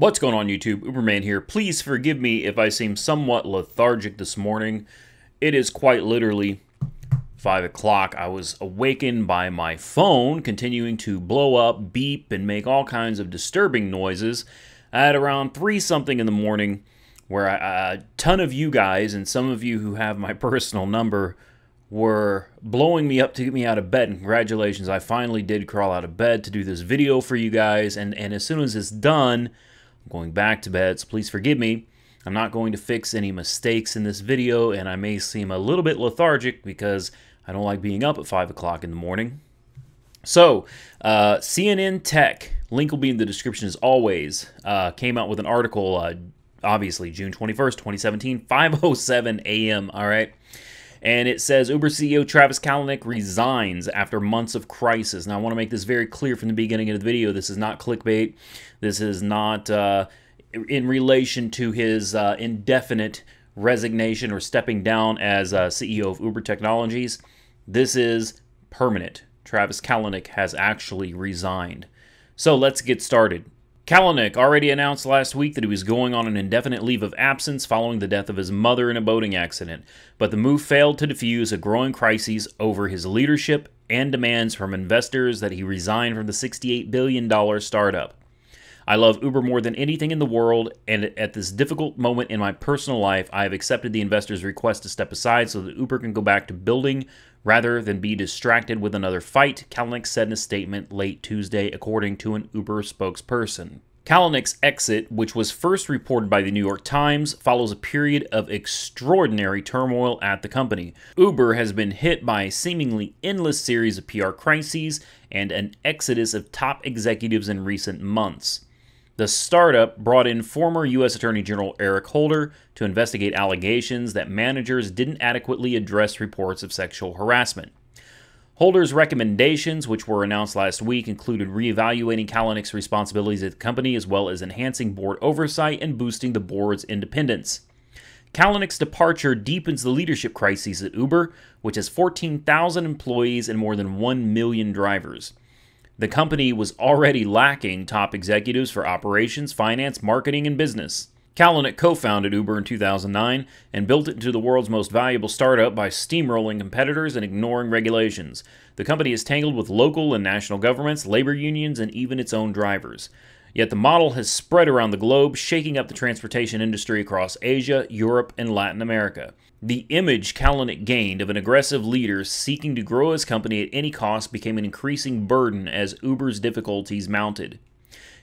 What's going on, YouTube? Uberman here. Please forgive me if I seem somewhat lethargic this morning. It is quite literally 5 o'clock. I was awakened by my phone continuing to blow up, beep, and make all kinds of disturbing noises at around 3-something in the morning, where a ton of you guys, and some of you who have my personal number, were blowing me up to get me out of bed. And congratulations, I finally did crawl out of bed to do this video for you guys, and as soon as it's done, I'm going back to bed, so please forgive me. I'm not going to fix any mistakes in this video, and I may seem a little bit lethargic because I don't like being up at 5 o'clock in the morning. So, CNN Tech, link will be in the description as always, came out with an article, obviously June 21st, 2017, 5:07 a.m., all right? And it says, Uber CEO Travis Kalanick resigns after months of crisis. Now, I want to make this very clear from the beginning of the video. This is not clickbait. This is not in relation to his indefinite resignation or stepping down as CEO of Uber Technologies. This is permanent. Travis Kalanick has actually resigned. So let's get started. Kalanick already announced last week that he was going on an indefinite leave of absence following the death of his mother in a boating accident, but the move failed to defuse a growing crisis over his leadership and demands from investors that he resign from the $68 billion startup. I love Uber more than anything in the world, and at this difficult moment in my personal life, I have accepted the investors' request to step aside so that Uber can go back to building rather than be distracted with another fight, Kalanick said in a statement late Tuesday, according to an Uber spokesperson. Kalanick's exit, which was first reported by the New York Times, follows a period of extraordinary turmoil at the company. Uber has been hit by a seemingly endless series of PR crises and an exodus of top executives in recent months. The startup brought in former U.S. Attorney General Eric Holder to investigate allegations that managers didn't adequately address reports of sexual harassment. Holder's recommendations, which were announced last week, included reevaluating Kalanick's responsibilities at the company as well as enhancing board oversight and boosting the board's independence. Kalanick's departure deepens the leadership crisis at Uber, which has 14,000 employees and more than 1 million drivers. The company was already lacking top executives for operations, finance, marketing, and business. Kalanick co-founded Uber in 2009 and built it into the world's most valuable startup by steamrolling competitors and ignoring regulations. The company is tangled with local and national governments, labor unions, and even its own drivers. Yet the model has spread around the globe, shaking up the transportation industry across Asia, Europe, and Latin America. The image Kalanick gained of an aggressive leader seeking to grow his company at any cost became an increasing burden as Uber's difficulties mounted.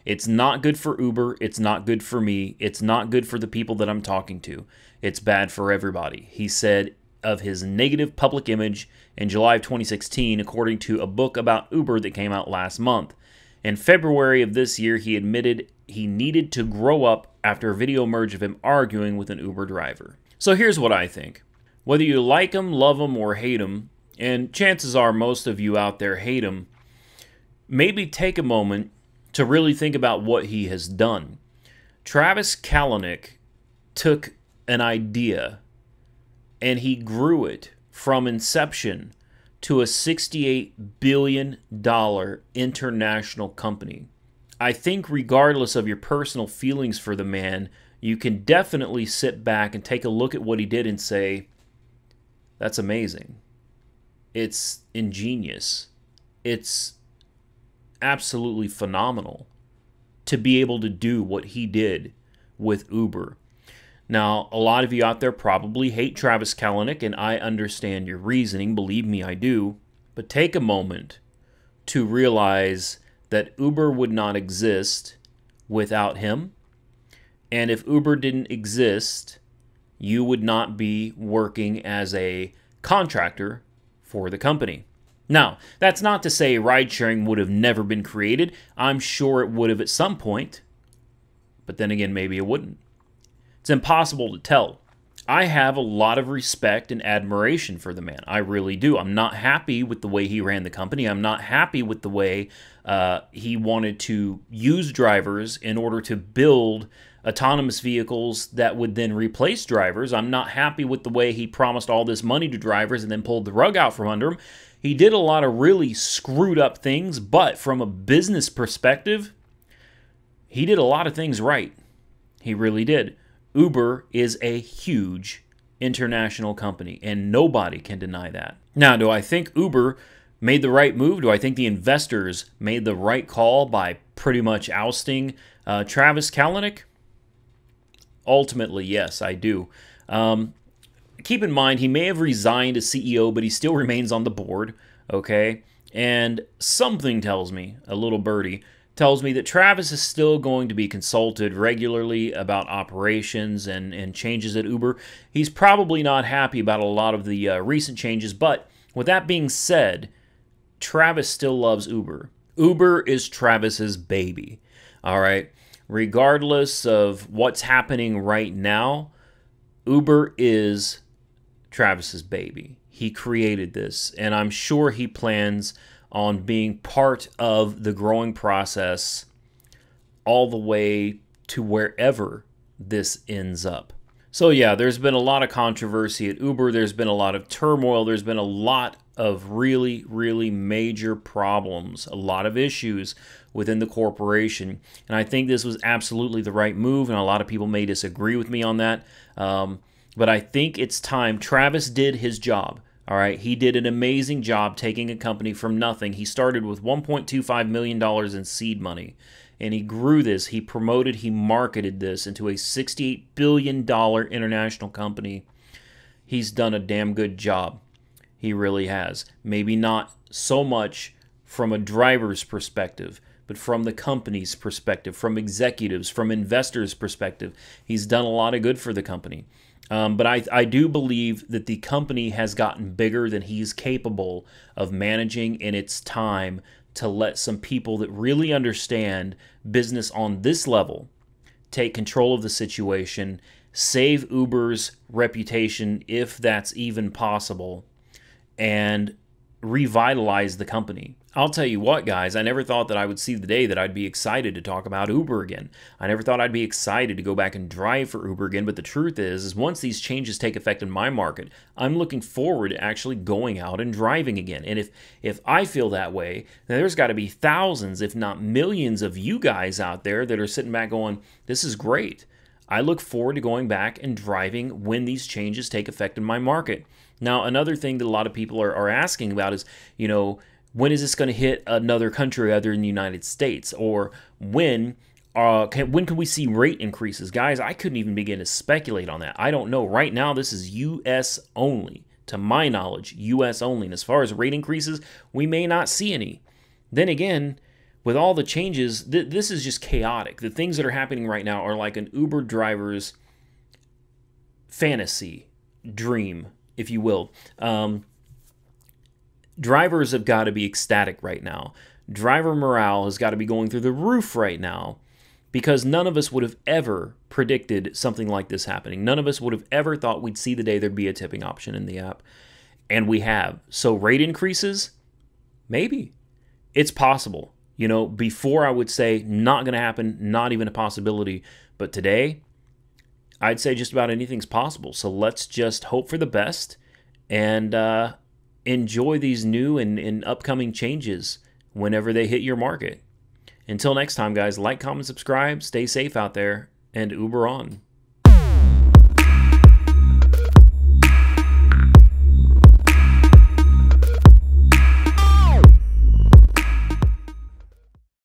It's not good for Uber, it's not good for me, it's not good for the people that I'm talking to. It's bad for everybody, he said of his negative public image in July of 2016, according to a book about Uber that came out last month. In February of this year, he admitted he needed to grow up after a video emerged of him arguing with an Uber driver. So here's what I think. Whether you like him, love him, or hate him, and chances are most of you out there hate him, maybe take a moment to really think about what he has done. Travis Kalanick took an idea and he grew it from inception to a $68 billion international company. I think regardless of your personal feelings for the man, you can definitely sit back and take a look at what he did and say, that's amazing. It's ingenious. It's absolutely phenomenal to be able to do what he did with Uber. Now, a lot of you out there probably hate Travis Kalanick, and I understand your reasoning. Believe me, I do. But take a moment to realize that Uber would not exist without him. And if Uber didn't exist, you would not be working as a contractor for the company. Now, that's not to say ride-sharing would have never been created. I'm sure it would have at some point. But then again, maybe it wouldn't. It's impossible to tell. I have a lot of respect and admiration for the man. I really do. I'm not happy with the way he ran the company. I'm not happy with the way he wanted to use drivers in order to build autonomous vehicles that would then replace drivers. I'm not happy with the way he promised all this money to drivers and then pulled the rug out from under them. He did a lot of really screwed up things, but from a business perspective, he did a lot of things right. He really did. Uber is a huge international company, and nobody can deny that. Now, do I think Uber made the right move? Do I think the investors made the right call by pretty much ousting Travis Kalanick? Ultimately, yes, I do. Keep in mind, he may have resigned as CEO, but he still remains on the board, okay? And something tells me, a little birdie, tells me that Travis is still going to be consulted regularly about operations and changes at Uber. He's probably not happy about a lot of the recent changes, but with that being said, Travis still loves Uber. Uber is Travis's baby, all right? Regardless of what's happening right now, Uber is Travis's baby. He created this, and I'm sure he plans on being part of the growing process all the way to wherever this ends up. So yeah, there's been a lot of controversy at Uber. There's been a lot of turmoil. There's been a lot of really, really major problems, a lot of issues within the corporation. And I think this was absolutely the right move, and a lot of people may disagree with me on that. But I think it's time. Travis did his job. All right, he did an amazing job taking a company from nothing. He started with $1.25 million in seed money, and he grew this. He promoted, he marketed this into a $68 billion international company. He's done a damn good job. He really has. Maybe not so much from a driver's perspective, but from the company's perspective, from executives, from investors' perspective. He's done a lot of good for the company. But I do believe that the company has gotten bigger than he's capable of managing, and it's time to let some people that really understand business on this level take control of the situation, save Uber's reputation if that's even possible, and revitalize the company. I'll tell you what, guys, I never thought that I would see the day that I'd be excited to talk about Uber again. I never thought I'd be excited to go back and drive for Uber again, but the truth is once these changes take effect in my market, I'm looking forward to actually going out and driving again. And if I feel that way, then there's got to be thousands, if not millions of you guys out there that are sitting back going, this is great. I look forward to going back and driving when these changes take effect in my market. Now, another thing that a lot of people are asking about is, you know, when is this going to hit another country other than the United States? Or when can we see rate increases? Guys, I couldn't even begin to speculate on that. I don't know. Right now, this is U.S. only. To my knowledge, U.S. only. And as far as rate increases, we may not see any. Then again, with all the changes, this is just chaotic. The things that are happening right now are like an Uber driver's fantasy, dream, if you will. Drivers have got to be ecstatic right now. Driver morale has got to be going through the roof right now because none of us would have ever predicted something like this happening. None of us would have ever thought we'd see the day there'd be a tipping option in the app. And we have. So rate increases? Maybe. It's possible. You know, before I would say not going to happen, not even a possibility. But today, I'd say just about anything's possible. So let's just hope for the best and enjoy these new and upcoming changes whenever they hit your market. Until next time, guys, like, comment, subscribe, stay safe out there, and Uber on.